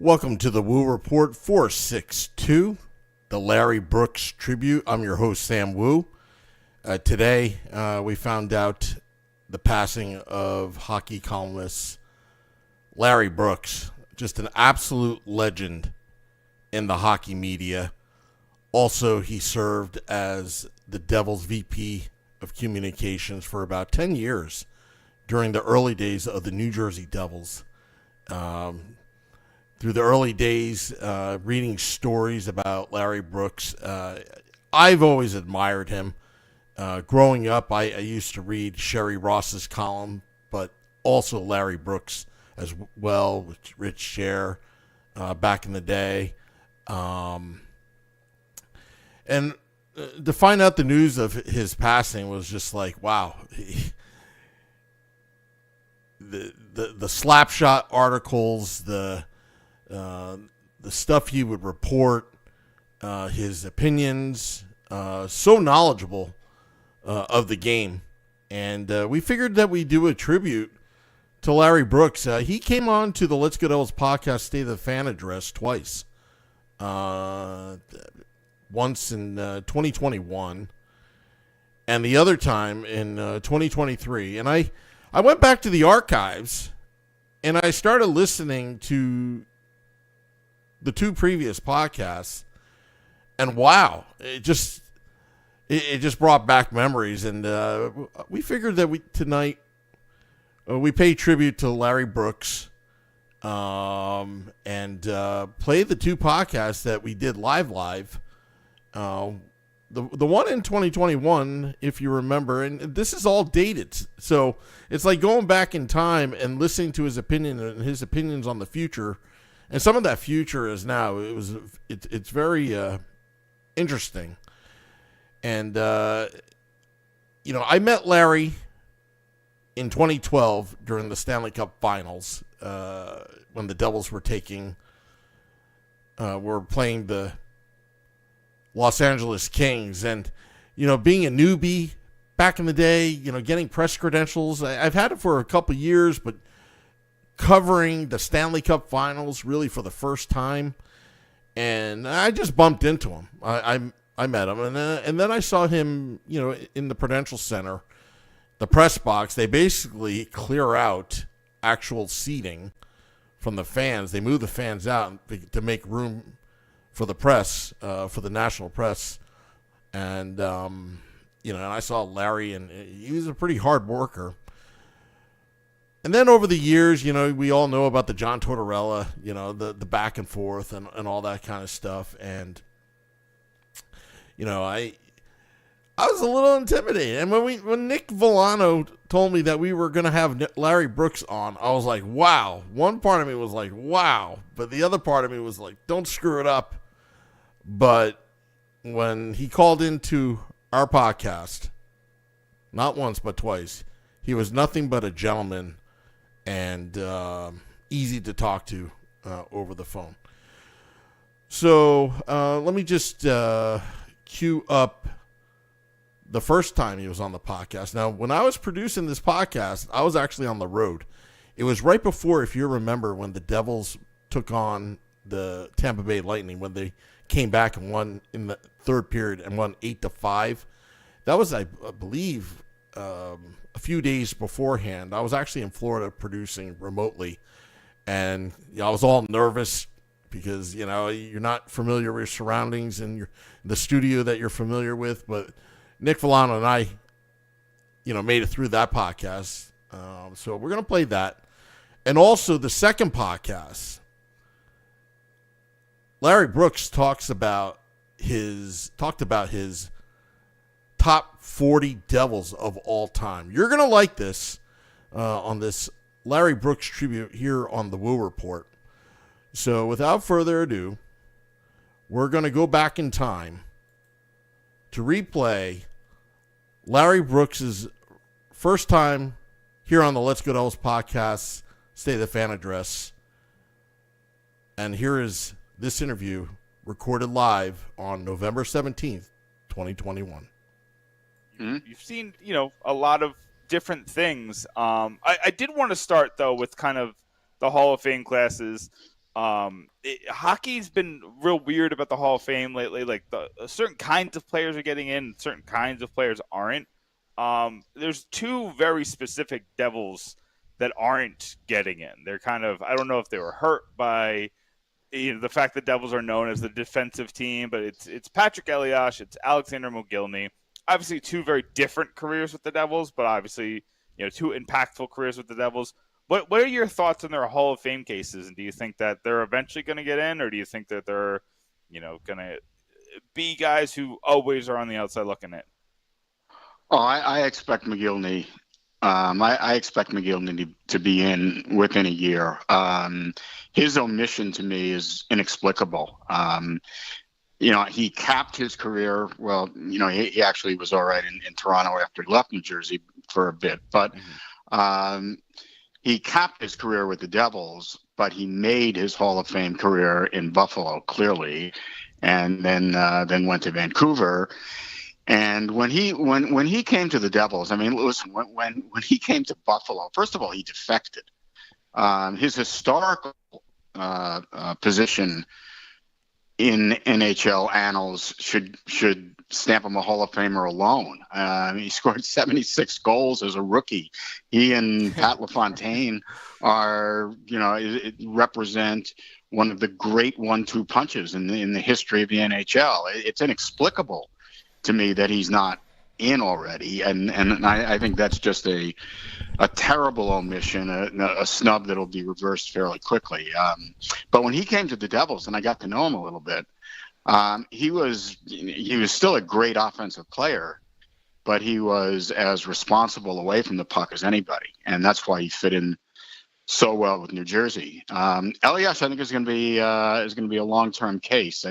Welcome to the Woo Report 462, the Larry Brooks tribute. I'm your host, Sam Woo. Today, we found out the passing of hockey columnist Larry Brooks, just an absolute legend in the hockey media. Also, he served as the Devils VP of Communications for about 10 years during the early days of the New Jersey Devils. Through the early days, reading stories about Larry Brooks, I've always admired him. Growing up, I used to read Sherry Ross's column, but also Larry Brooks as well, with Rich Scher back in the day. And to find out the news of his passing was just like, wow. The Slapshot articles, the stuff he would report, his opinions, so knowledgeable of the game. And we figured that we'd do a tribute to Larry Brooks. He came on to the Let's Go Devils podcast State of the Fan address twice. Once in 2021 and the other time in 2023. And I went back to the archives and I started listening to the two previous podcasts, and wow, it just brought back memories. And we figured that tonight we pay tribute to Larry Brooks and play the two podcasts that we did live. The one in 2021, if you remember, and this is all dated, so it's like going back in time and listening to his opinion and his opinions on the future. And some of that future is now. It's very interesting. And, I met Larry in 2012 during the Stanley Cup Finals when the Devils were playing the Los Angeles Kings. And, being a newbie back in the day, getting press credentials, I've had it for a couple years, but covering the Stanley Cup Finals really for the first time, and I just bumped into him. I met him, and then I saw him, in the Prudential Center, the press box. They basically clear out actual seating from the fans. They move the fans out to make room for the press, for the national press, and and I saw Larry, and he was a pretty hard worker. And then over the years, we all know about the John Tortorella, the back and forth and all that kind of stuff. And, I was a little intimidated. And when Nick Villano told me that we were going to have Larry Brooks on, I was like, wow. One part of me was like, wow. But the other part of me was like, don't screw it up. But when he called into our podcast, not once but twice, he was nothing but a gentleman and easy to talk to over the phone. So let me just cue up the first time he was on the podcast. Now, when I was producing this podcast, I was actually on the road. It was right before, if you remember, when the Devils took on the Tampa Bay Lightning, when they came back and won in the third period and won 8-5. That was, I believe, a few days beforehand. I was actually in Florida producing remotely, and I was all nervous because you're not familiar with your surroundings and the studio that you're familiar with. But Nick Villano and I made it through that podcast, so we're gonna play that. And also the second podcast, Larry Brooks talked about his top 40 Devils of all time. You're going to like this on this Larry Brooks tribute here on the Woo Report. So without further ado, we're going to go back in time to replay Larry Brooks' first time here on the Let's Go Devils podcast, State of the Fan address. And here is this interview recorded live on November 17th, 2021. You've seen, a lot of different things. I did want to start, though, with kind of the Hall of Fame classes. Hockey's been real weird about the Hall of Fame lately. Like certain kinds of players are getting in, certain kinds of players aren't. There's two very specific Devils that aren't getting in. They're kind of, I don't know if they were hurt by the fact that Devils are known as the defensive team, but it's Patrick Elias, it's Alexander Mogilny. Obviously, two very different careers with the Devils, but obviously, two impactful careers with the Devils. What are your thoughts on their Hall of Fame cases, and do you think that they're eventually going to get in, or do you think that they're, going to be guys who always are on the outside looking in? Oh, I expect McGillney. I expect McGillney to be in within a year. His omission to me is inexplicable. He capped his career. Well, he actually was all right in Toronto after he left New Jersey for a bit, but he capped his career with the Devils, but he made his Hall of Fame career in Buffalo, clearly, and then went to Vancouver. And when he came to the Devils, I mean, listen, when he came to Buffalo, first of all, he defected. His historical position in NHL annals should stamp him a Hall of Famer alone. He scored 76 goals as a rookie. He and Pat LaFontaine represent one of the great 1-2 punches in the history of the NHL. It's inexplicable to me that he's not in already, and I think that's just a terrible omission, a snub that'll be reversed fairly quickly. But when he came to the Devils, and I got to know him a little bit, he was still a great offensive player, but he was as responsible away from the puck as anybody, and that's why he fit in so well with New Jersey. Elias, I think, is going to be a long-term case.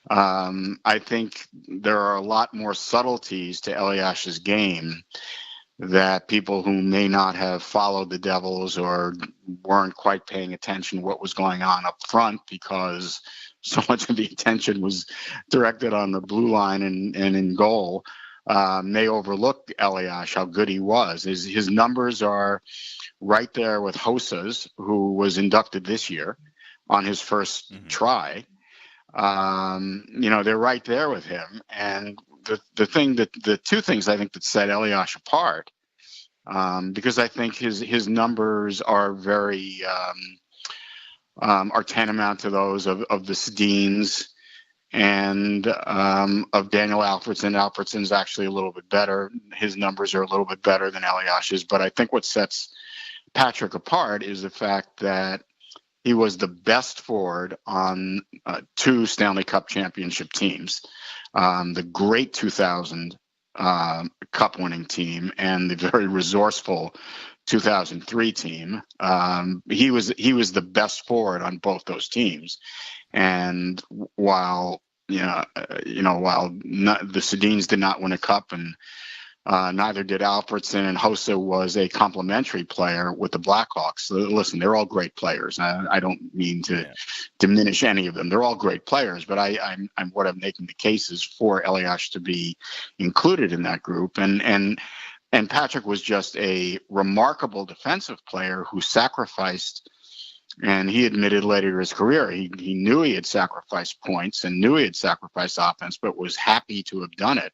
I think there are a lot more subtleties to Elias's game that people who may not have followed the Devils or weren't quite paying attention to what was going on up front, because so much of the attention was directed on the blue line and in goal, may overlook Elias, how good he was. His numbers are right there with Hosa's, who was inducted this year on his first try. They're right there with him. And the two things I think that set Elias apart, because I think his numbers are very are tantamount to those of the Sedins and of Daniel Alfredsson. Alfredsson's actually a little bit better. His numbers are a little bit better than Elias's. But I think what sets Patrick apart is the fact that he was the best forward on two Stanley Cup championship teams, the great 2000 Cup winning team and the very resourceful 2003 team. He was the best forward on both those teams, and while the Sedins did not win a cup, and neither did Alfredsson, and Hossa was a complimentary player with the Blackhawks. So listen, they're all great players. I don't mean to diminish any of them. They're all great players, but I'm making the case is for Elias to be included in that group. And Patrick was just a remarkable defensive player who sacrificed, and he admitted later in his career, he knew he had sacrificed points and knew he had sacrificed offense, but was happy to have done it.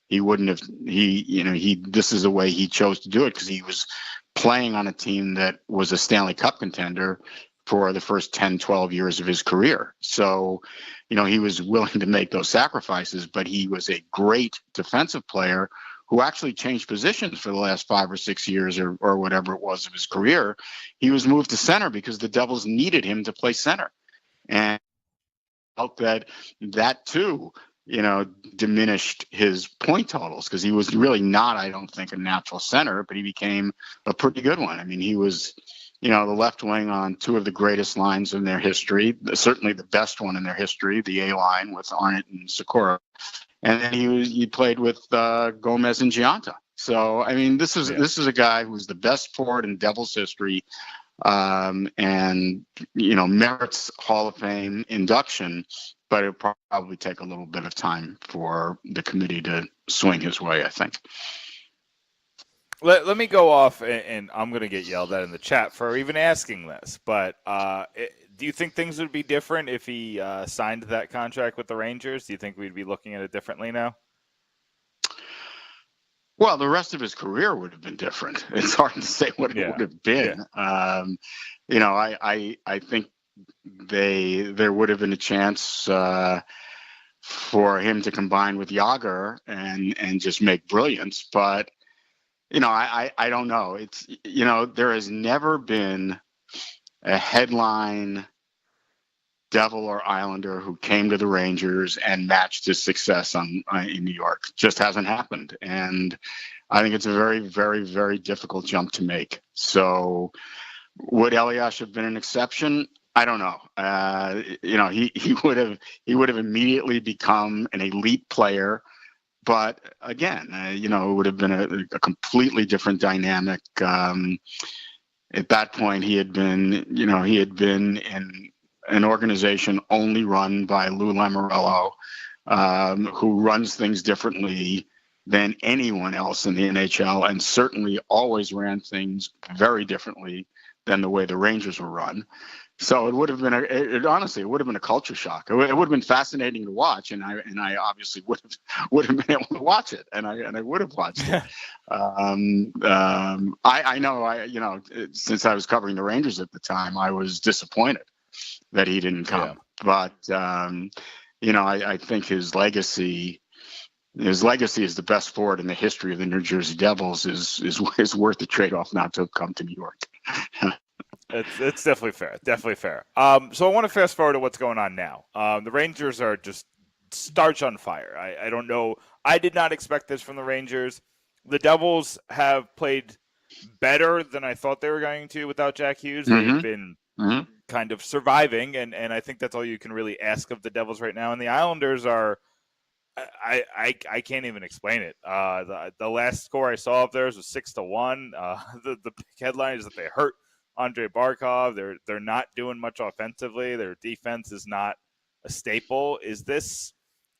He wouldn't have, this is the way he chose to do it, because he was playing on a team that was a Stanley Cup contender for the first 10, 12 years of his career. So, he was willing to make those sacrifices, but he was a great defensive player who actually changed positions for the last 5 or 6 years or whatever it was of his career. He was moved to center because the Devils needed him to play center. And I felt that too, diminished his point totals, because he was really not, I don't think, a natural center, but he became a pretty good one. I mean, he was, the left wing on two of the greatest lines in their history, certainly the best one in their history, the A line with Arnott and Sikora. And then he played with Gomez and Giunta. So, I mean, this is a guy who's the best forward in Devils history, and merits Hall of Fame induction, but it'll probably take a little bit of time for the committee to swing his way, I think. Let me go off, and I'm going to get yelled at in the chat for even asking this. But do you think things would be different if he signed that contract with the Rangers? Do you think we'd be looking at it differently now? Well, the rest of his career would have been different. It's hard to say what it would have been. Yeah. I think there would have been a chance for him to combine with Yager and just make brilliance. But, I don't know. It's, there has never been a headline Devil or Islander who came to the Rangers and matched his success in New York. Just hasn't happened. And I think it's a very, very, very difficult jump to make. So would Elias have been an exception? I don't know. He would have immediately become an elite player. But again, it would have been a completely different dynamic. At that point, he had been in an organization only run by Lou Lamoriello, who runs things differently than anyone else in the NHL, and certainly always ran things very differently than the way the Rangers were run. So it would have been honestly, it would have been a culture shock. It would have been fascinating to watch, and I obviously would have been able to watch it, and I would have watched it. I know, since I was covering the Rangers at the time, I was disappointed that he didn't come. Yeah. But I think his legacy as the best forward in the history of the New Jersey Devils is worth the trade-off not to have come to New York. It's definitely fair. Definitely fair. So I want to fast forward to what's going on now. The Rangers are just starch on fire. I don't know. I did not expect this from the Rangers. The Devils have played better than I thought they were going to without Jack Hughes. Mm-hmm. They've been kind of surviving, and I think that's all you can really ask of the Devils right now. And the Islanders are, I can't even explain it. The last score I saw of theirs was 6-1. The big headline is that they hurt Andrei Barkov. They're not doing much offensively. Their defense is not a staple. Is this,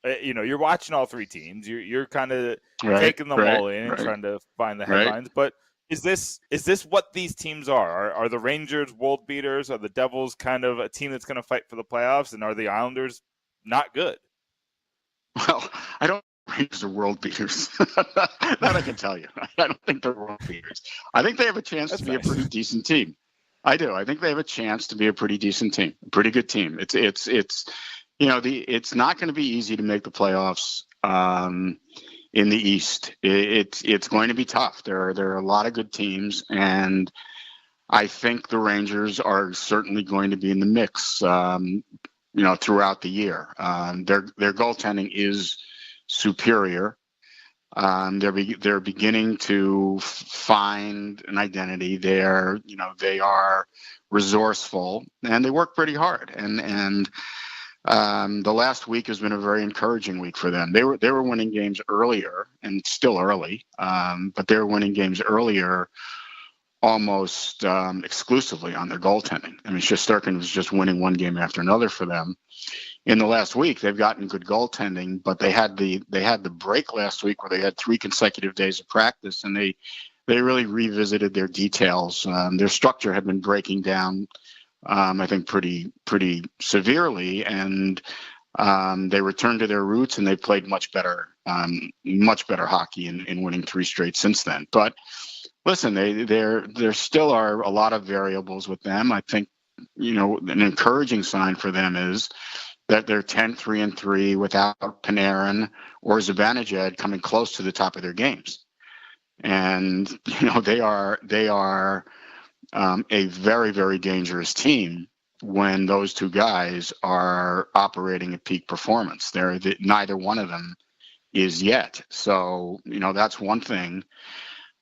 you're watching all three teams. You're kind of taking them all in and trying to find the headlines. But is this what these teams are? Are the Rangers world beaters? Are the Devils kind of a team that's going to fight for the playoffs? And are the Islanders not good? Well, I don't think Rangers are world beaters. That I can tell you. I don't think they're world beaters. I think they have a chance to be a pretty decent team. I do. I think they have a chance to be a pretty decent team, a pretty good team. It's not going to be easy to make the playoffs in the East. It's going to be tough. There are a lot of good teams, and I think the Rangers are certainly going to be in the mix. Throughout the year, their goaltending is superior. They're beginning to find an identity. They are resourceful, and they work pretty hard. And the last week has been a very encouraging week for them. They were winning games earlier, and it's still early, but they were winning games earlier almost exclusively on their goaltending. I mean, Shesterkin was just winning one game after another for them. In the last week, they've gotten good goaltending, but they had the break last week where they had 3 consecutive days of practice, and they really revisited their details. Their structure had been breaking down, I think, pretty severely, and they returned to their roots, and they played much better hockey in winning 3 straight since then. But listen, there still are a lot of variables with them. I think, an encouraging sign for them is that they're 10-3-3 without Panarin or Zibanejad coming close to the top of their games. And, they are a very, very dangerous team when those two guys are operating at peak performance. Neither one of them is yet. So, that's one thing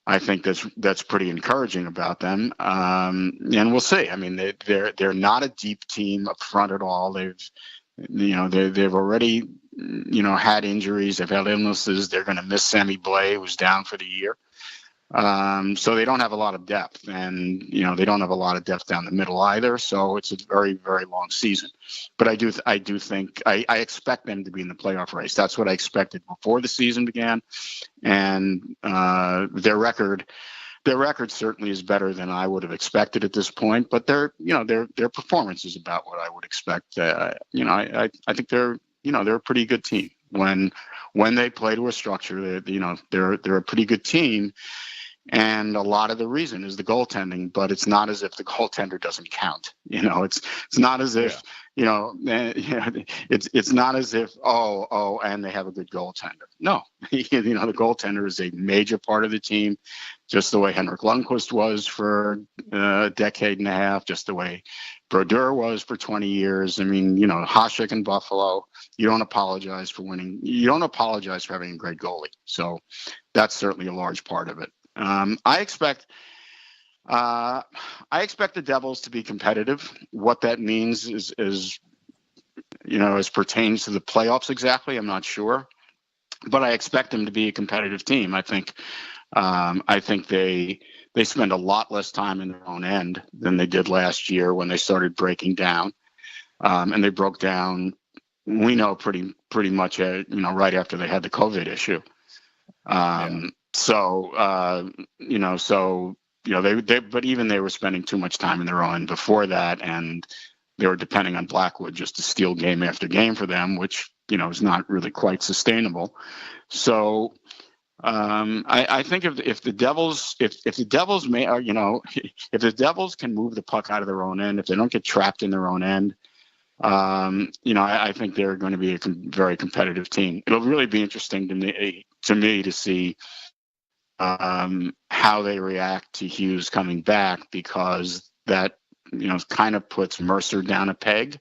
I think that's pretty encouraging about them. And we'll see. I mean, they're not a deep team up front at all. They've already, had injuries. They've had illnesses. They're going to miss Sammy Blais, who's down for the year. So they don't have a lot of depth, and they don't have a lot of depth down the middle either. So it's a very, very long season. But I do think I expect them to be in the playoff race. That's what I expected before the season began, and their record certainly is better than I would have expected at this point. But their performance is about what I would expect. I think they're a pretty good team when they play to a structure. They're a pretty good team. And a lot of the reason is the goaltending, but it's not as if the goaltender doesn't count. It's not as if, it's not as if, and they have a good goaltender. No, the goaltender is a major part of the team, just the way Henrik Lundqvist was for a decade and a half, just the way Brodeur was for 20 years. I mean, Hasek in Buffalo, you don't apologize for winning. You don't apologize for having a great goalie. So that's certainly a large part of it. I expect the Devils to be competitive. What that means is as pertains to the playoffs exactly, I'm not sure, but I expect them to be a competitive team. I think they spend a lot less time in their own end than they did last year when they started breaking down, and they broke down. We know pretty much right after they had the COVID issue. But even they were spending too much time in their own before that, and they were depending on Blackwood just to steal game after game for them, which is not really quite sustainable. So I think if the Devils can move the puck out of their own end, if they don't get trapped in their own end, I think they're going to be a very competitive team. It'll really be interesting to me to see how they react to Hughes coming back, because that kind of puts Mercer down a peg,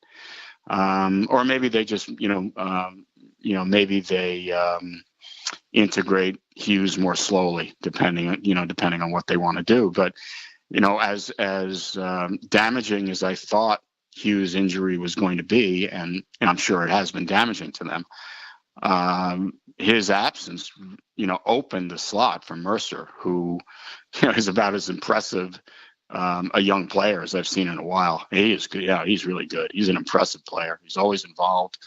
or maybe they just maybe they integrate Hughes more slowly, depending on what they want to do. But as damaging as I thought Hughes' injury was going to be, and I'm sure it has been damaging to them, his absence, opened the slot for Mercer, who, is about as impressive a young player as I've seen in a while. He is good. Yeah, he's really good. He's an impressive player. He's always involved.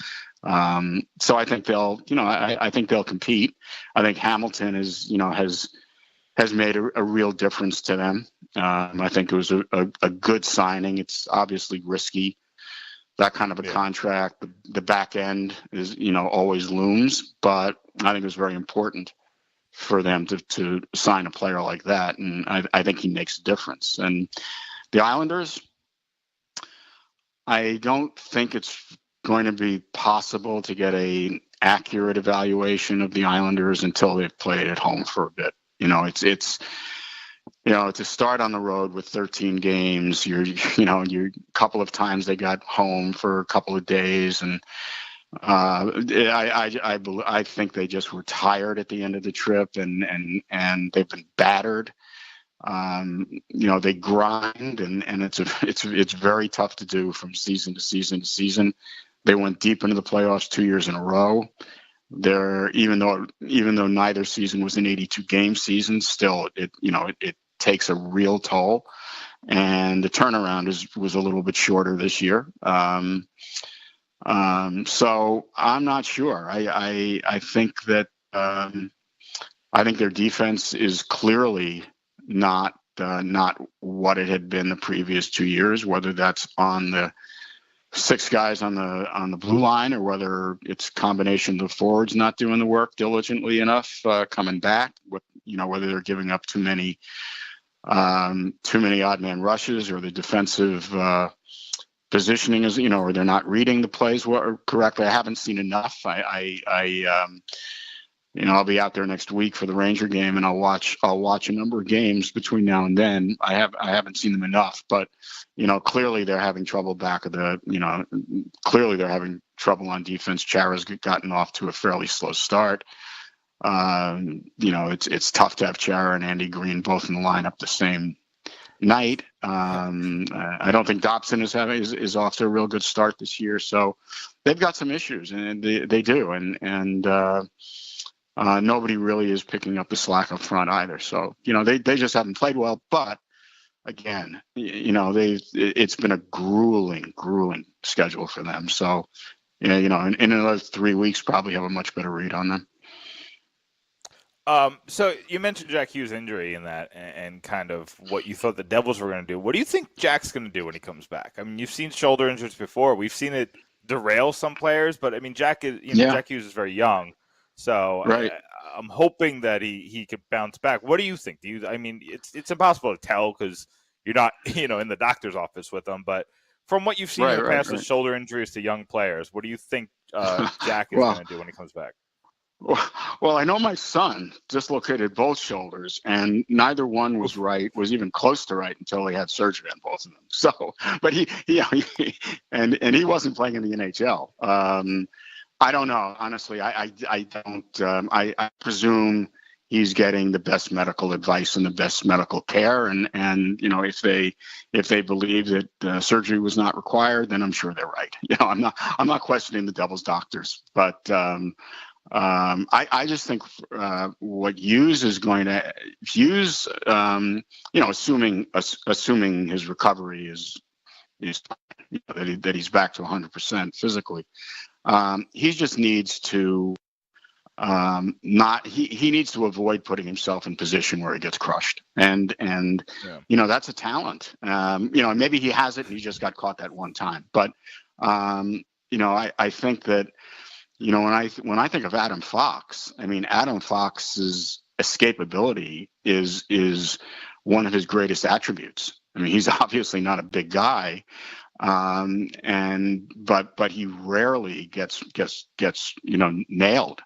So I think they'll compete. I think Hamilton has made a real difference to them. I think it was a good signing. It's obviously risky, that kind of a contract. The back end is, always looms, but I think it was very important for them to sign a player like that. And I think he makes a difference. And the Islanders, I don't think it's going to be possible to get an accurate evaluation of the Islanders until they've played at home for a bit. To start on the road with 13 games, you're a couple of times they got home for a couple of days, and I think they just were tired at the end of the trip, and they've been battered. They grind, and it's very tough to do from season to season to season. They went deep into the playoffs 2 years in a row. Even though neither season was an 82-game season, still it takes a real toll, and the turnaround was a little bit shorter this year. So I'm not sure. I think that I think their defense is clearly not what it had been the previous 2 years, whether that's on the six guys on the blue line, or whether it's a combination of the forwards not doing the work diligently enough, coming back, whether they're giving up too many odd man rushes, or the defensive positioning is, or they're not reading the plays correctly. I haven't seen enough. I'll be out there next week for the Ranger game, and I'll watch a number of games between now and then. I haven't seen them enough, but clearly they're having trouble clearly they're having trouble on defense. Chara's gotten off to a fairly slow start. It's tough to have Chara and Andy Green both in the lineup the same night. I don't think Dobson is off to a real good start this year, so they've got some issues, and they do, and nobody really is picking up the slack up front either. So, they just haven't played well. But again, it's been a grueling schedule for them. So, in another 3 weeks, probably have a much better read on them. So you mentioned Jack Hughes' injury in that, and kind of what you thought the Devils were going to do. What do you think Jack's going to do when he comes back? I mean, you've seen shoulder injuries before. We've seen it derail some players, but I mean, Jack Hughes is very young, so right. I'm hoping that he could bounce back. What do you think? It's impossible to tell because you're not in the doctor's office with them, but from what you've seen in the past with shoulder injuries to young players, what do you think Jack is going to do when he comes back? Well, I know my son dislocated both shoulders, and neither one was even close to right until he had surgery on both of them. So, but he wasn't playing in the NHL. I don't know, honestly. I don't. I presume he's getting the best medical advice and the best medical care, and if they believe that surgery was not required, then I'm sure they're right. I'm not questioning the Devils doctors, but. I just think what Hughes is going to assuming his recovery is that he's back to 100% physically. He just needs to he needs to avoid putting himself in position where he gets crushed, and that's a talent. Maybe he has it and he just got caught that one time, but I think that. When I think of Adam Fox, Adam Fox's escapability is one of his greatest attributes. He's obviously not a big guy, but he rarely gets nailed.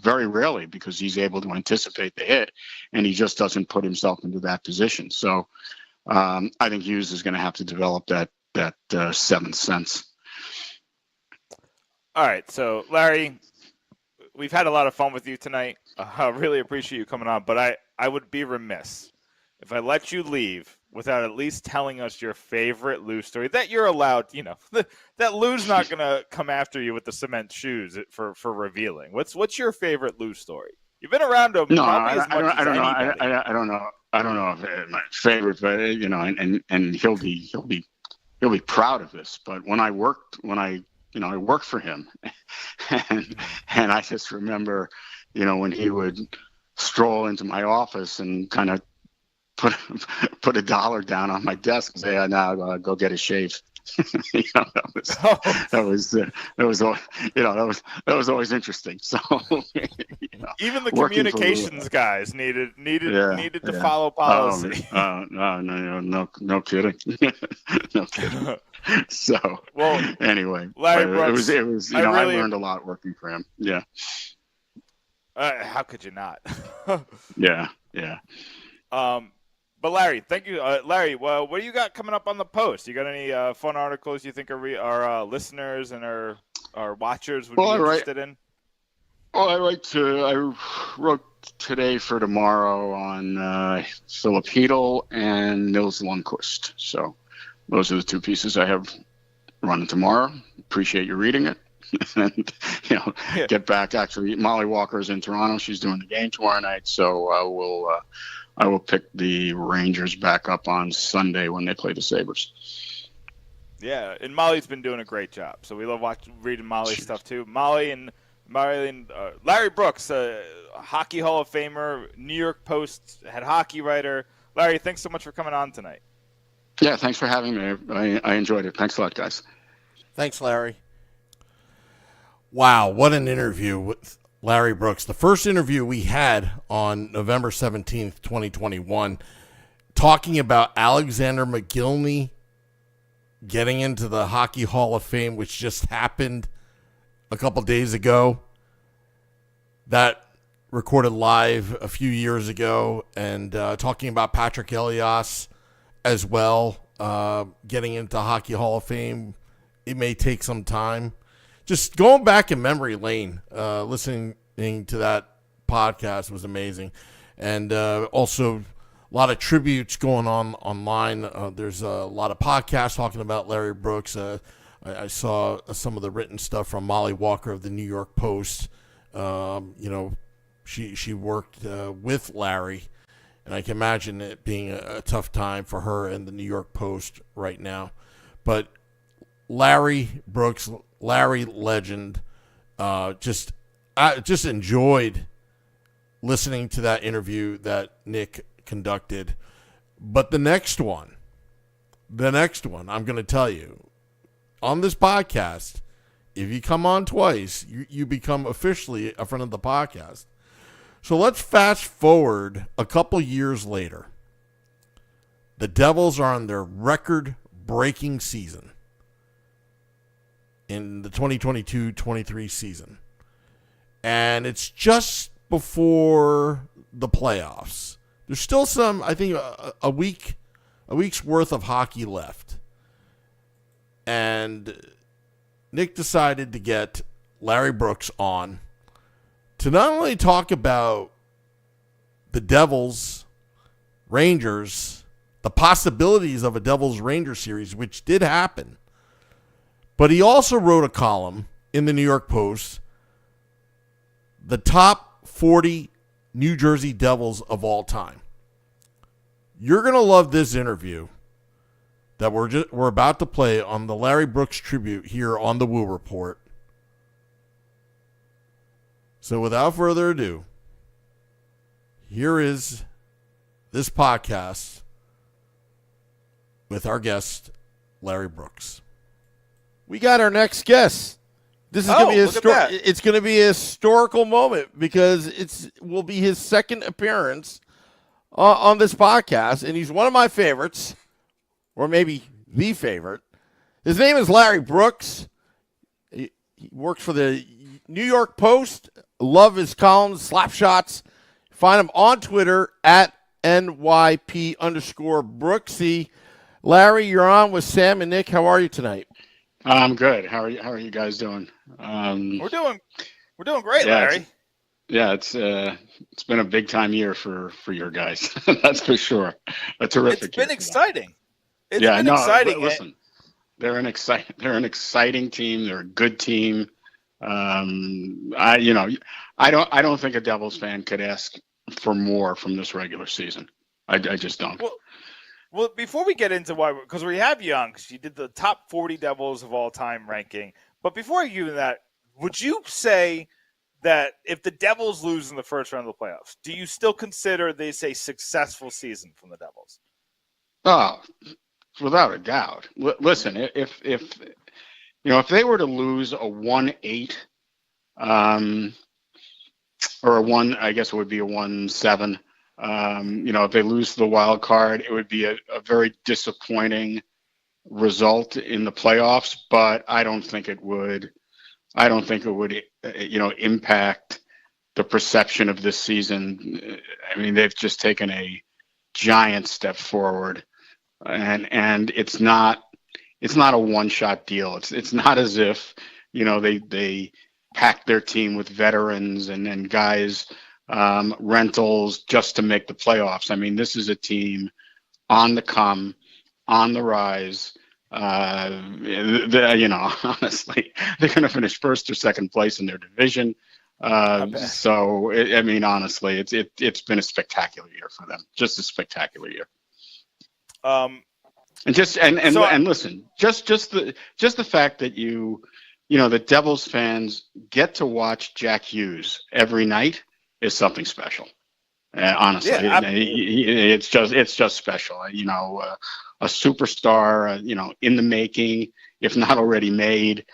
Very rarely, because he's able to anticipate the hit, and he just doesn't put himself into that position. So I think Hughes is going to have to develop that seventh sense. All right, so Larry, we've had a lot of fun with you tonight. I really appreciate you coming on, but I would be remiss if I let you leave without at least telling us your favorite Lou story that you're allowed. That Lou's not going to come after you with the cement shoes for revealing. What's your favorite Lou story? You've been around him. No, I don't know. I don't know. I don't know if my favorite, but and he'll be proud of this. But when I worked for him, and I just remember, when he would stroll into my office and kind of put $1 down on my desk and say, "Now go get a shave." That was always interesting. So even the communications guys needed to follow policy. No kidding. No kidding. So anyway, Larry Brooks, it was I learned a lot working for him. Yeah. How could you not? Yeah. But Larry, thank you, Larry. Well, what do you got coming up on the Post? You got any fun articles you think our listeners and our watchers would be interested in? Well, I wrote today for tomorrow on Philip Hedl and Nils Lundqvist. So those are the two pieces I have running tomorrow. Appreciate you reading it. And get back. Actually, Molly Walker's in Toronto. She's doing the game tomorrow night, so I will pick the Rangers back up on Sunday when they play the Sabres. Yeah, and Molly's been doing a great job. So we love reading Molly's stuff too. Molly and Larry Brooks, Hockey Hall of Famer, New York Post head hockey writer. Larry, thanks so much for coming on tonight. Yeah, thanks for having me. I enjoyed it. Thanks a lot, guys. Thanks, Larry. Wow, what an interview with Larry Brooks. The first interview we had on November 17th, 2021, talking about Alexander McGillney getting into the Hockey Hall of Fame, which just happened a couple days ago. That recorded live a few years ago, and talking about Patrick Elias as well, getting into Hockey Hall of Fame. It may take some time. Just going back in memory lane, listening to that podcast was amazing. And also a lot of tributes going on online. There's a lot of podcasts talking about Larry Brooks. I saw some of the written stuff from Molly Walker of the New York Post, She worked with Larry, and I can imagine it being a tough time for her and the New York Post right now. But Larry Brooks, Larry legend, I just enjoyed listening to that interview that Nick conducted. But the next one, I'm going to tell you, on this podcast, if you come on twice, you become officially a friend of the podcast. So let's fast forward a couple years later. The Devils are on their record-breaking season in the 2022-23 season. And it's just before the playoffs. There's still some, I think, a week's worth of hockey left. And Nick decided to get Larry Brooks on to not only talk about the Devils, Rangers, the possibilities of a Devils Rangers series, which did happen, but he also wrote a column in the New York Post, the top 40 New Jersey Devils of all time. You're going to love this interview that we're about to play on the Larry Brooks tribute here on the Woo Report. So without further ado, here is this podcast with our guest, Larry Brooks. We got our next guest. This is going to be it's going to be a historical moment because it will be his second appearance on this podcast, and he's one of my favorites, or maybe the favorite. His name is Larry Brooks. He works for the New York Post. Love his columns, slap shots. Find him on Twitter at NYP_Brooksy. Larry, you're on with Sam and Nick. How are you tonight? I'm good. How are you guys doing? We're doing great, yeah, Larry. It's been a big time year for your guys. That's for sure. A terrific. It's been exciting. Exciting. Listen, they're an exciting team. They're a good team. I don't think a Devils fan could ask for more from this regular season. I just don't. Well, before we get into why, because we have you on, because you did the top 40 Devils of all time ranking. But before I give you that, would you say that if the Devils lose in the first round of the playoffs, do you still consider this a successful season from the Devils? Oh, without a doubt. Listen, if they were to lose a 1-8, or a 1, I guess it would be a 1-7. If they lose the wild card, it would be a very disappointing result in the playoffs. But I don't think it would. Impact the perception of this season. I mean, they've just taken a giant step forward, and it's not a one-shot deal. It's not as if they packed their team with veterans and guys. Rentals just to make the playoffs. I mean, this is a team on the come, on the rise. Honestly, they're going to finish first or second place in their division. Honestly, it's been a spectacular year for them. Just a spectacular year. And listen, just the fact that the Devils fans get to watch Jack Hughes every night is something special. Honestly, it's just special. A superstar, in the making, if not already made.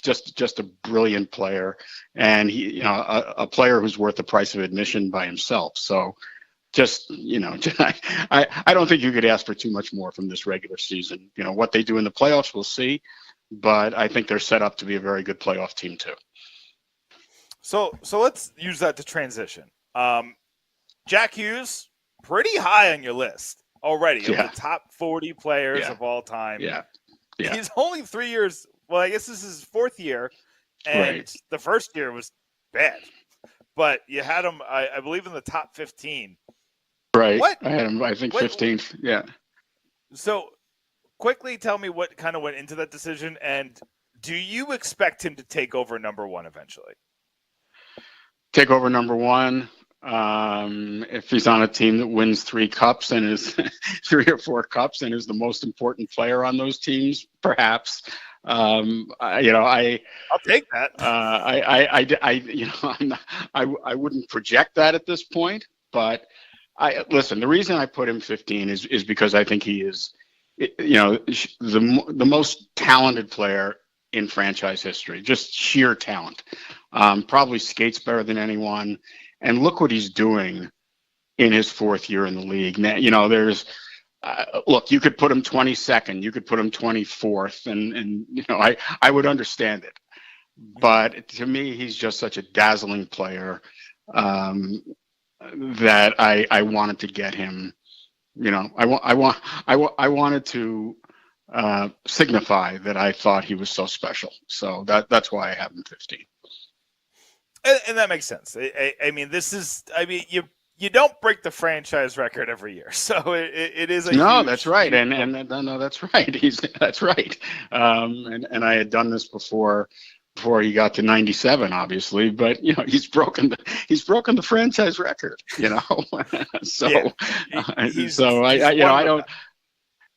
Just a brilliant player, and he, a player who's worth the price of admission by himself. So, I don't think you could ask for too much more from this regular season. What they do in the playoffs, we'll see, but I think they're set up to be a very good playoff team too. So let's use that to transition. Jack Hughes, pretty high on your list already of the top 40 players of all time. Yeah. He's only 3 years. Well, I guess this is his fourth year, and the first year was bad. But you had him, I believe, in the top 15. Right. I had him, I think, 15th. Yeah. So quickly tell me what kind of went into that decision, and do you expect him to take over number one eventually? take over number one. If he's on a team that wins 3 cups and is 3 or 4 cups and is the most important player on those teams, perhaps. I'll take that. I wouldn't project that at this point, but listen. The reason I put him 15 is because I think he is, the most talented player in franchise history, just sheer talent. Probably skates better than anyone. And look what he's doing in his 4th year in the league. Now, there's, look, you could put him 22nd, you could put him 24th, and I would understand it. But to me, he's just such a dazzling player that I wanted to get him. I wanted to signify that I thought he was so special. So that's why I have him 15. And that makes sense. You don't break the franchise record every year, so it is a that's right, and no, that's right. That's right. And I had done this before he got to 97, obviously, but he's broken the franchise record. So I don't.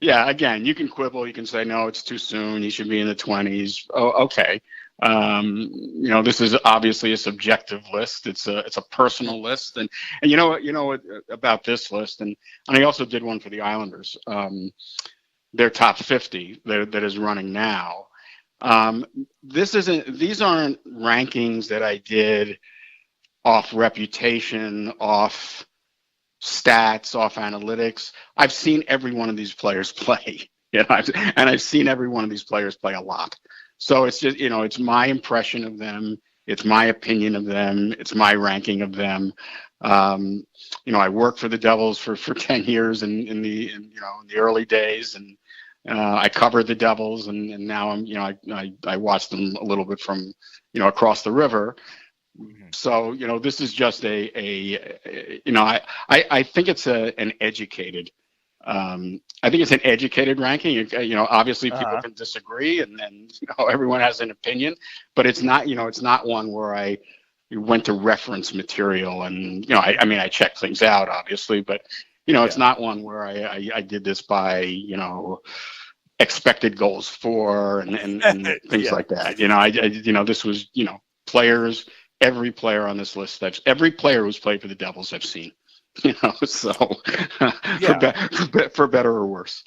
Yeah, again, you can quibble. You can say no, it's too soon. He should be in the 20s. Oh, okay. This is obviously a subjective list. It's a personal list, and you know what about this list, and I also did one for the Islanders. Their top 50 that is running now. These aren't rankings that I did off reputation, off stats, off analytics. I've seen every one of these players play, and I've seen every one of these players play a lot. So it's just, it's my impression of them. It's my opinion of them. It's my ranking of them. I worked for the Devils for 10 years in the early days, and I covered the Devils, and now I watch them a little bit from, across the river. Mm-hmm. So, this is just I think it's an educated. I think it's an educated ranking. Obviously people can disagree, and everyone has an opinion, but it's not one where I went to reference material and I check things out, obviously, but it's not one where I did this by expected goals for and things like that. This was players. Every player on this list, every player who's played for the Devils, I've seen. So for better or worse.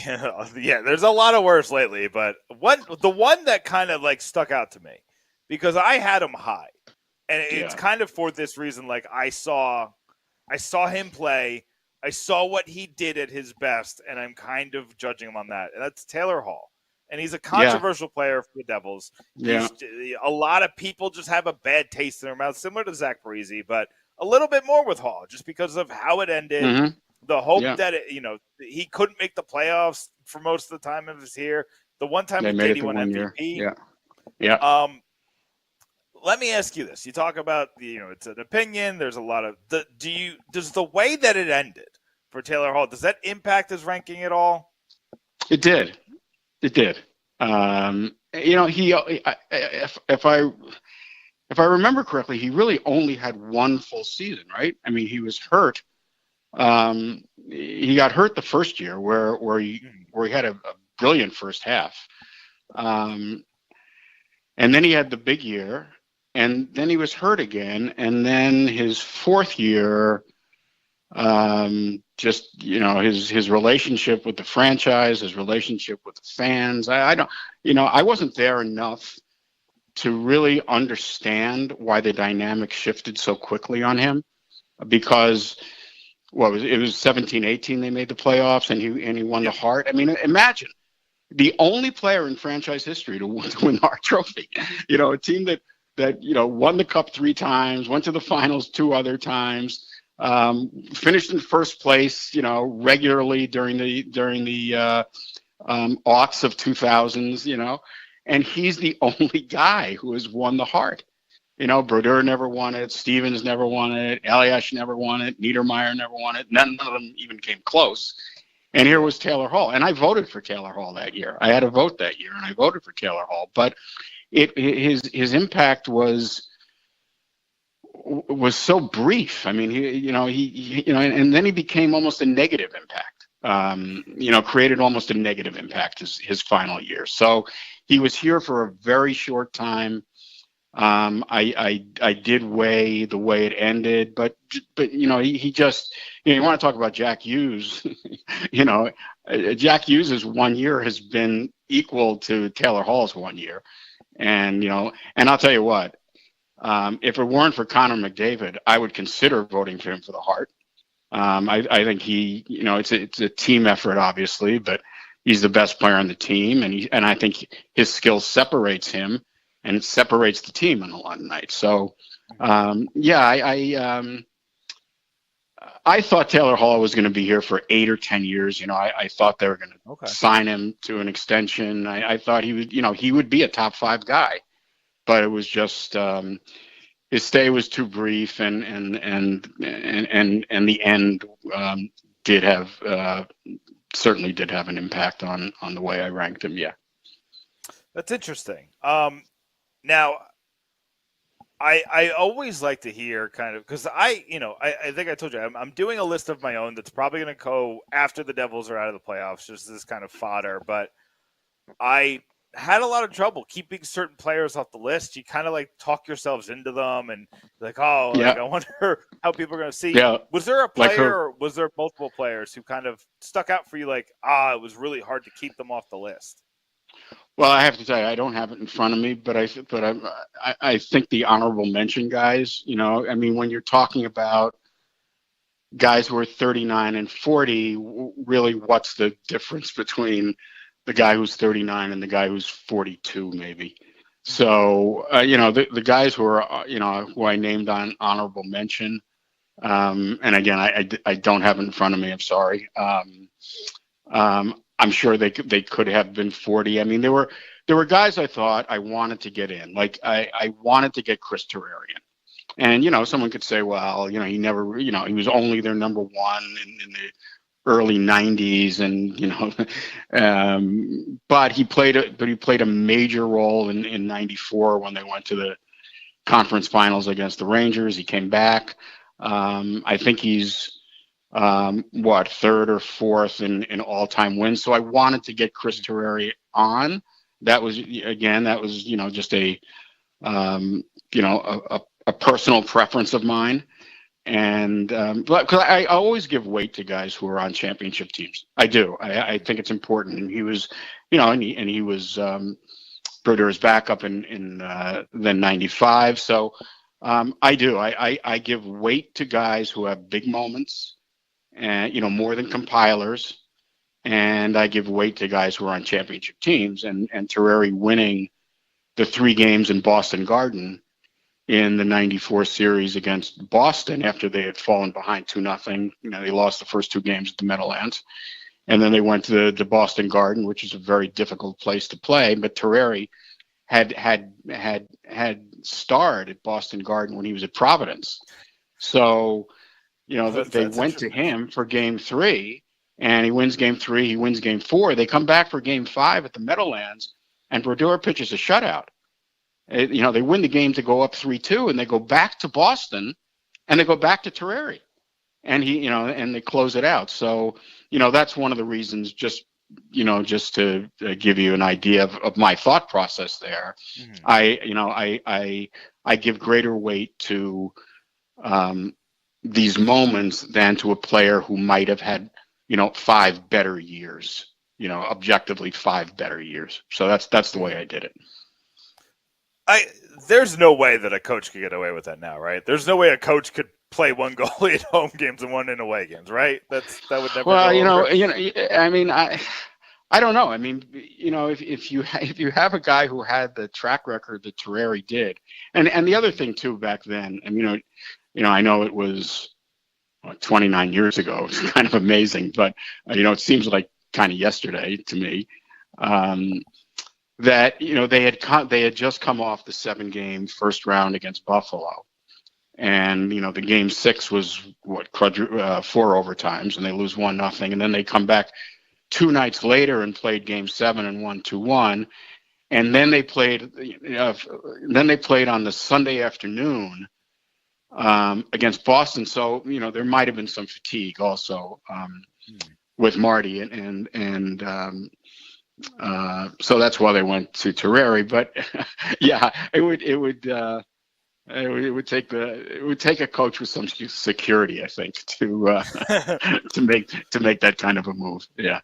Yeah, there's a lot of worse lately, but the one that kind of stuck out to me, because I had him high, and it's kind of for this reason. I saw him play, I saw what he did at his best, and I'm kind of judging him on that. And that's Taylor Hall. And he's a controversial player for the Devils. Yeah. A lot of people just have a bad taste in their mouth, similar to Zach Parise, but a little bit more with Hall, just because of how it ended. Mm-hmm. The hope that he couldn't make the playoffs for most of the time of his here. The one time he did, he won MVP. Yeah. Let me ask you this: you talk about it's an opinion. There's a lot of does the way that it ended for Taylor Hall, does that impact his ranking at all? It did. He if I remember correctly, he really only had one full season, right? I mean, he was hurt. He got hurt the first year where he had a brilliant first half. And then he had the big year, and then he was hurt again. And then his 4th year, his relationship with the franchise, his relationship with the fans. I wasn't there enough to really understand why the dynamic shifted so quickly on him, because it was 17-18 they made the playoffs, and he won the Hart. I mean, imagine the only player in franchise history to win the Hart Trophy. A team that won the Cup 3 times, went to the finals 2 other times, finished in first place, regularly during the aughts of 2000s, and he's the only guy who has won the Hart. Brodeur never won it. Stevens never won it. Eliash never won it. Niedermeyer never won it. None of them even came close. And here was Taylor Hall. And I voted for Taylor Hall that year. I had a vote that year, and I voted for Taylor Hall. But his impact was was so brief. I mean, and then he became almost a negative impact. Created almost a negative impact his final year. So he was here for a very short time. I did weigh the way it ended, but he just, you want to talk about Jack Hughes, Jack Hughes' 1 year has been equal to Taylor Hall's 1 year. And, and I'll tell you what, if it weren't for Connor McDavid, I would consider voting for him for the Hart. I think he, it's a team effort, obviously, but he's the best player on the team. And I think his skill separates him and it separates the team on a lot of nights. So, I thought Taylor Hall was going to be here for 8 or 10 years. I thought they were going to sign him to an extension. I thought he would be a top 5 guy, but it was just his stay was too brief, and the end certainly did have an impact on the way I ranked him. Yeah, that's interesting. Now, I always like to hear kind of, because I think I told you I'm doing a list of my own that's probably going to go after the Devils are out of the playoffs, just this kind of fodder. But I had a lot of trouble keeping certain players off the list. You kind of like talk yourselves into them, and like, I wonder how people are going to see. Yeah. Was there a player, or was there multiple players who kind of stuck out for you? Like, it was really hard to keep them off the list. Well, I have to tell you, I don't have it in front of me, but I think the honorable mention guys, when you're talking about guys who are 39 and 40, really what's the difference between the guy who's 39 and the guy who's 42 maybe? So, the guys who are, who I named on honorable mention, and again, I don't have it in front of me, I'm sorry. I'm sure they could have been 40. I mean, there were guys I thought I wanted to get in. Like I wanted to get Chris Terrarian. And, someone could say, well, he never, he was only their number one in the early 90s. And, but he played a major role in 94 when they went to the conference finals against the Rangers. He came back. I think he's, third or fourth in all-time wins. So I wanted to get Chris Terrarian on. That was just a personal preference of mine. And but because I always give weight to guys who are on championship teams. I do. I think it's important. And he was, he was Brodeurs' backup in then 95. So I do. I give weight to guys who have big moments. And more than compilers, and I give weight to guys who are on championship teams. And Terrari winning the 3 games in Boston Garden in the 94 series against Boston after they had fallen behind 2-0. They lost the first 2 games at the Meadowlands, and then they went to the Boston Garden, which is a very difficult place to play. But Terrari had starred at Boston Garden when he was at Providence, so. They went to him for game 3, and he wins game 3. He wins game 4. They come back for game 5 at the Meadowlands, and Brodeur pitches a shutout. They win the game to go up 3-2, and they go back to Boston, and they go back to Terrari, and and they close it out. So, that's one of the reasons. Just to give you an idea of my thought process there. Mm-hmm. I give greater weight to. These moments than to a player who might have had, 5 better years, objectively 5 better years. So that's the way I did it. There's no way that a coach could get away with that now, right? There's no way a coach could play 1 goalie at home games and 1 in away games, right? That would never. Well, I mean, I don't know. I mean, if you have a guy who had the track record that Terrari did, and the other thing too back then, and I know it was 29 years ago. It's kind of amazing, but it seems like kind of yesterday to me. That they had just come off the 7-game first round against Buffalo, and the game 6 was 4 overtimes, and they lose 1-0, and then they come back 2 nights later and played game 7 and won 2-1, and then they played on the Sunday afternoon. against Boston. So, there might have been some fatigue also with Marty, so that's why they went to Terreri. But yeah, it would take a coach with some security, I think, to make that kind of a move. Yeah.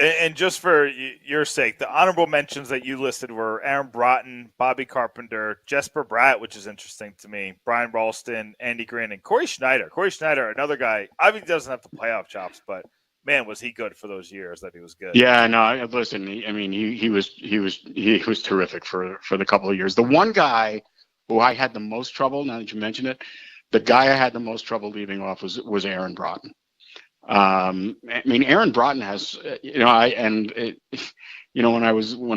And just for your sake, the honorable mentions that you listed were Aaron Broughton, Bobby Carpenter, Jesper Bratt, which is interesting to me, Brian Ralston, Andy Green, and Corey Schneider. Corey Schneider, another guy. Obviously, doesn't have the playoff chops, but man, was he good for those years that he was good. Yeah, no, listen, he was terrific for the couple of years. The one guy who I had the most trouble, now that you mention it, the guy I had the most trouble leaving off was Aaron Broughton. Aaron Broughton has, when I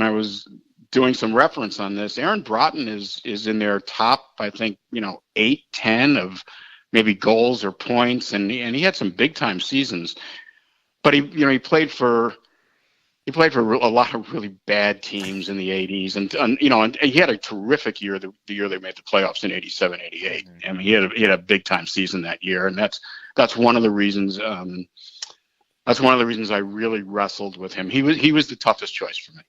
was doing some reference on this, Aaron Broughton is in their top, I think, 8, 10 of maybe goals or points, and he had some big time seasons, but he played for a lot of really bad teams in the 80s, and he had a terrific year the year they made the playoffs in 87, 88. Mm-hmm. He had a big time season that year, and that's one of the reasons. That's one of the reasons I really wrestled with him. He was the toughest choice for me,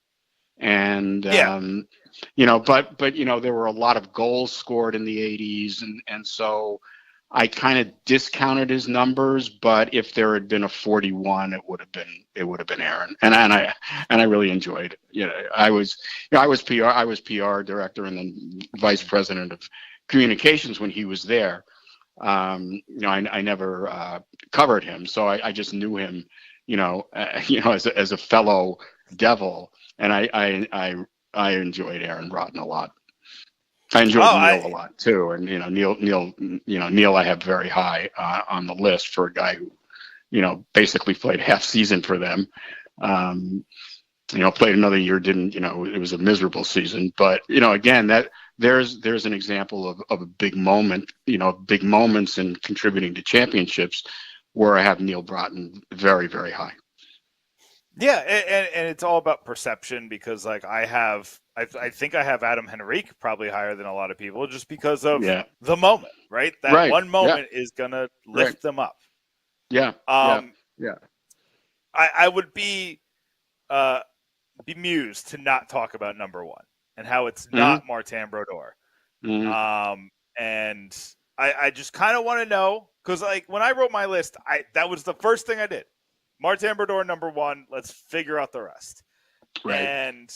and but there were a lot of goals scored in the 80s, and so I kind of discounted his numbers. But if there had been a 41, it would have been Aaron, and I really enjoyed it. I was PR director and then vice president of communications when he was there. I never covered him, so I just knew him, as a fellow Devil, and I enjoyed Aaron Broughton a lot. I enjoyed Neil a lot too, and Neil I have very high on the list for a guy who, basically played half season for them. Played another year, didn't, it was a miserable season, but again, that there's an example of a big moment, big moments in contributing to championships where I have Neil Broughton very, very high. Yeah, and it's all about perception, because I think I have Adam Henrique probably higher than a lot of people, just because of the moment, right? That one moment is gonna lift them up. Yeah. I would be bemused to not talk about number one and how it's not Martin Brodeur. Mm-hmm. And I just kind of want to know, because when I wrote my list, that was the first thing I did. Martin Brodeur number one. Let's figure out the rest. Right. And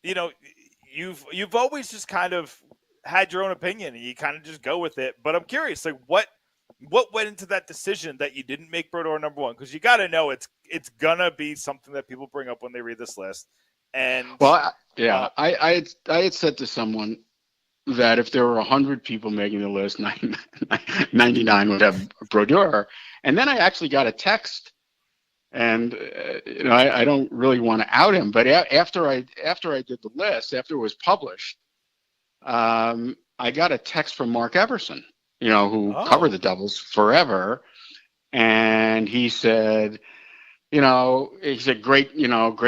you've always just kind of had your own opinion, and you kind of just go with it. But I'm curious, what went into that decision that you didn't make Brodeur number one? Because you got to know it's gonna be something that people bring up when they read this list. And I had said to someone that if there were 100 people making the list, 99 would have Brodeur. And then I actually got a text, and I don't really want to out him, but after I did the list, after it was published, I got a text from Mark Everson, who covered the Devils forever, and he said, great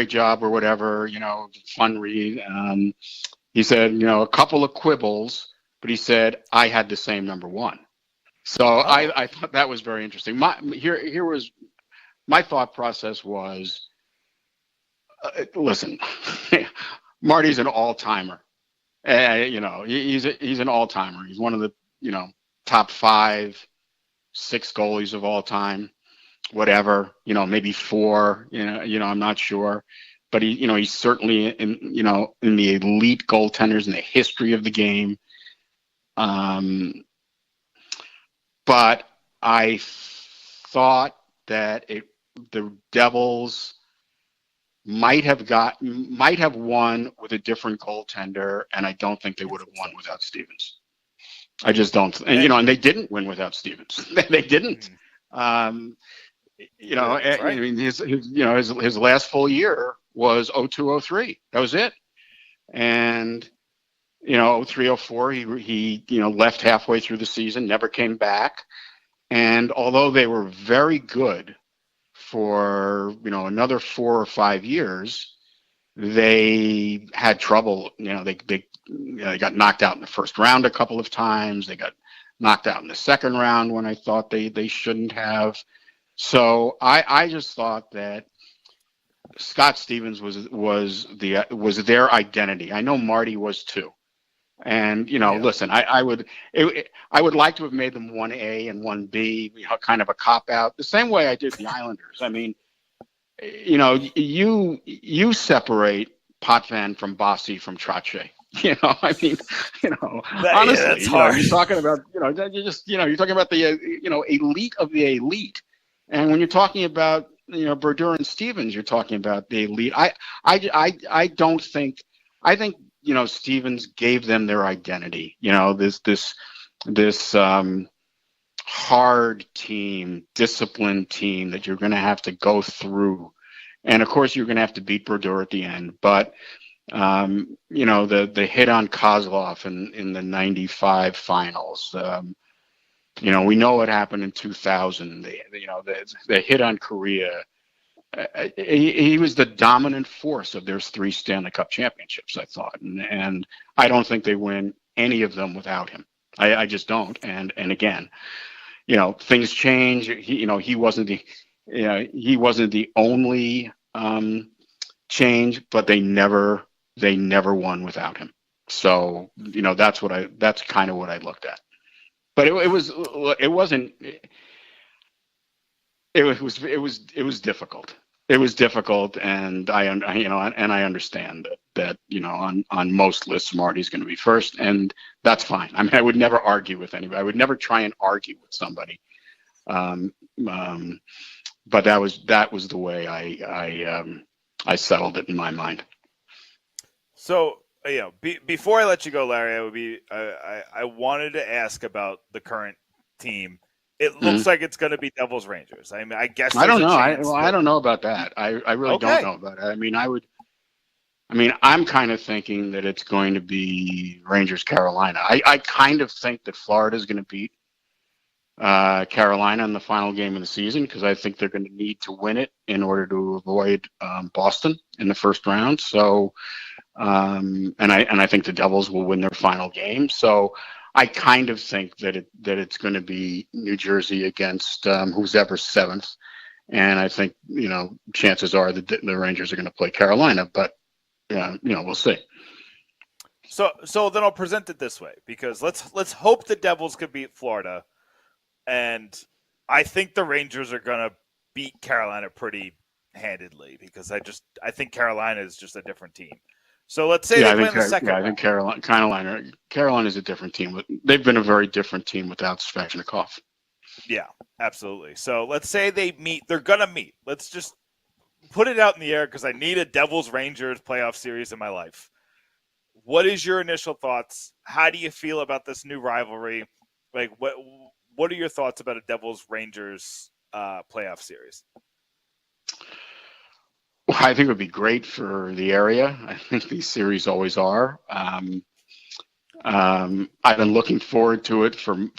job or whatever, fun read. He said, a couple of quibbles, but he said I had the same number one. So I thought that was very interesting. Here was my thought process was, listen, Marty's an all-timer. He's an all-timer. He's one of the top 5, 6 goalies of all time, whatever. Maybe 4. I'm not sure, but he's certainly in the elite goaltenders in the history of the game. But I thought that the Devils might have won with a different goaltender, and I don't think they would have won without Stevens. I just don't, and they didn't win without Stevens. They didn't. His last full year was 02-03. That was it. And 03-04, he left halfway through the season, never came back. And although they were very good for another 4 or 5 years, they had trouble. They got knocked out in the first round a couple of times. They got knocked out in the second round when I thought they shouldn't have. So I just thought that Scott Stevens was their identity. I know Marty was too. And listen, I would like to have made them 1A and 1B, kind of a cop out, the same way I did the Islanders. I mean, you separate Potvin from Bossy from Trottier. I mean, honestly, you're talking about, you're talking about the, elite of the elite. And when you're talking about, Brodeur and Stevens, you're talking about the elite. I think Stevens gave them their identity. This hard team, disciplined team that you're going to have to go through, and of course you're going to have to beat Brodeur at the end. But the hit on Kozlov in the '95 finals. We know what happened in 2000. The hit on Korea. He was the dominant force of their 3 Stanley Cup championships, I thought, and I don't think they win any of them without him. I just don't. And again, things change. He wasn't the only change, but they never won without him. So that's kind of what I looked at. But it was difficult. It was difficult, and I understand that on most lists Marty's going to be first, and that's fine. I mean, I would never argue with anybody. I would never try and argue with somebody. But that was the way I settled it in my mind. So before I let you go, Larry, I wanted to ask about the current team. It looks like it's going to be Devils Rangers. I mean, I guess I don't know. I don't know about that. I really don't know about it. I mean, I'm kind of thinking that it's going to be Rangers Carolina. I kind of think that Florida is going to beat Carolina in the final game of the season, because I think they're going to need to win it in order to avoid Boston in the first round. So, and I think the Devils will win their final game. So I kind of think that it's going to be New Jersey against who's ever 7th, and I think chances are that the Rangers are going to play Carolina, but we'll see. So then I'll present it this way, because let's hope the Devils could beat Florida, and I think the Rangers are going to beat Carolina pretty handedly, because I think Carolina is just a different team. So let's say they win the second round. I think Carolina is a different team. They've been a very different team without Svechnikov. Yeah, absolutely. So let's say they meet. They're going to meet. Let's just put it out in the air, because I need a Devils-Rangers playoff series in my life. What is your initial thoughts? How do you feel about this new rivalry? Like, what are your thoughts about a Devils-Rangers playoff series? Well, I think it would be great for the area. I think these series always are. I've been looking forward to it for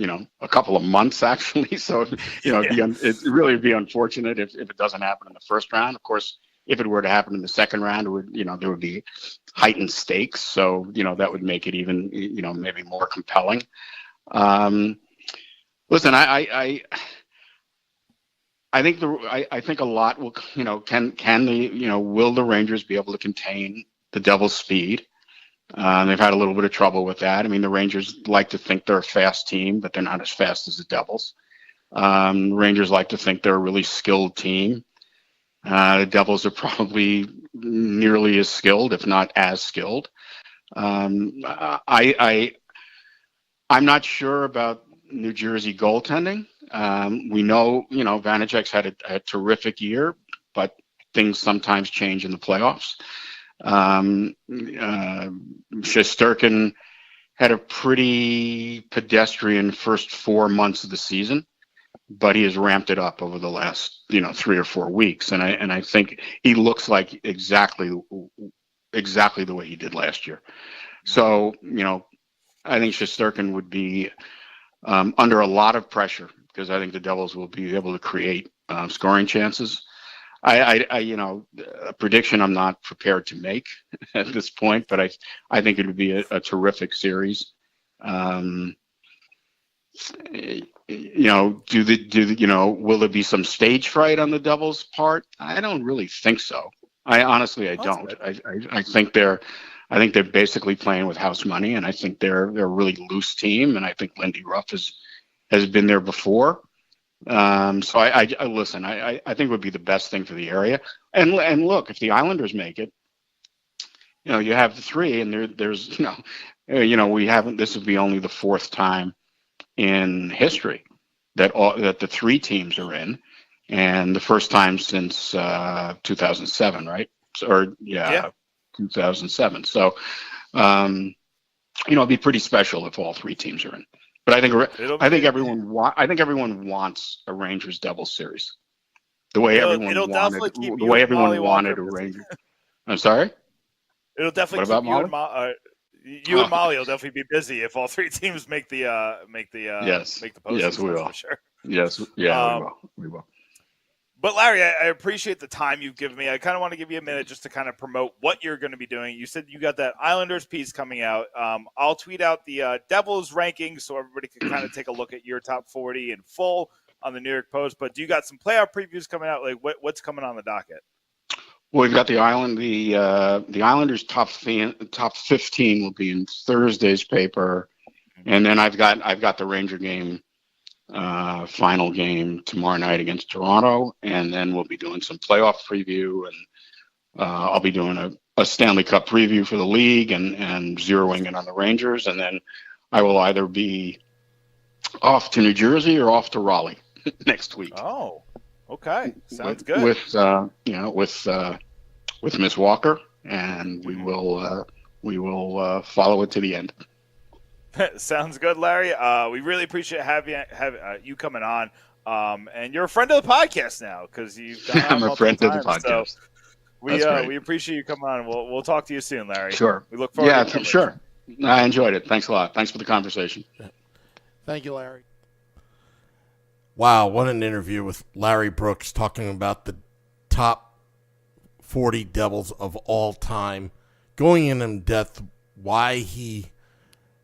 a couple of months, actually. So it really would be unfortunate if it doesn't happen in the first round. Of course, if it were to happen in the second round, it would there would be heightened stakes. So that would make it even maybe more compelling. Listen, I think a lot will, will the Rangers be able to contain the Devils' speed? They've had a little bit of trouble with that. I mean, the Rangers like to think they're a fast team, but they're not as fast as the Devils. Rangers like to think they're a really skilled team. The Devils are probably nearly as skilled, if not as skilled. I'm not sure about New Jersey goaltending. We know, Vanacek's had a terrific year, but things sometimes change in the playoffs. Shesterkin had a pretty pedestrian first 4 months of the season, but he has ramped it up over the last, 3 or 4 weeks. And I think he looks like exactly the way he did last year. So, I think Shesterkin would be under a lot of pressure, because I think the Devils will be able to create scoring chances. A prediction I'm not prepared to make at this point, but I think it would be a terrific series. will there be some stage fright on the Devils' part? I don't really think so. I don't. I think they're basically playing with house money, and I think they're a really loose team, and I think Lindy Ruff has been there before. So I listen. I think it would be the best thing for the area. And look, if the Islanders make it, you have the three, and there's we haven't. This would be only the fourth time in history that the three teams are in, and the first time since 2007, right? 2007. So, it'd be pretty special if all three teams are in. But I think everyone wants a Rangers Devils series. The way everyone wanted a Rangers. I'm sorry. It'll definitely keep you and Molly will definitely be busy if all three teams make the postseason. Yes, we will. For sure. Yes, yeah, we will. But Larry, I appreciate the time you've given me. I kind of want to give you a minute just to kind of promote what you're going to be doing. You said you got that Islanders piece coming out. I'll tweet out the Devils rankings so everybody can kind of take a look at your top 40 in full on the New York Post. But do you got some playoff previews coming out? Like what's coming on the docket? Well, we've got the Islanders top 15 will be in Thursday's paper, and then I've got the Ranger game. Final game tomorrow night against Toronto, and then we'll be doing some playoff preview, and I'll be doing a Stanley Cup preview for the league and zeroing in on the Rangers, and then I will either be off to New Jersey or off to Raleigh next week. Oh, okay, sounds good. With Miss Walker, and we will follow it to the end. Sounds good, Larry. We really appreciate having you coming on. And you're a friend of the podcast now because you've gone on I'm a friend times, of the podcast. So we appreciate you coming on. We'll talk to you soon, Larry. Sure. We look forward to it. Yeah, sure. I enjoyed it. Thanks a lot. Thanks for the conversation. Thank you, Larry. Wow, what an interview with Larry Brooks talking about the top 40 Devils of all time, going in depth why he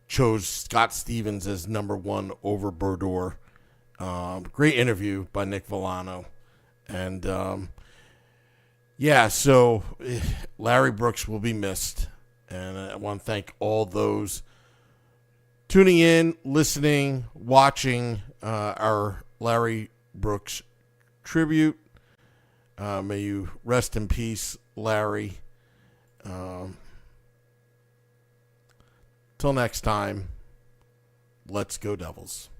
chose Scott Stevens as number one over Brodeur. Great interview by Nick Villano. And, so Larry Brooks will be missed. And I want to thank all those tuning in, listening, watching our Larry Brooks tribute. May you rest in peace, Larry. Till next time, let's go Devils.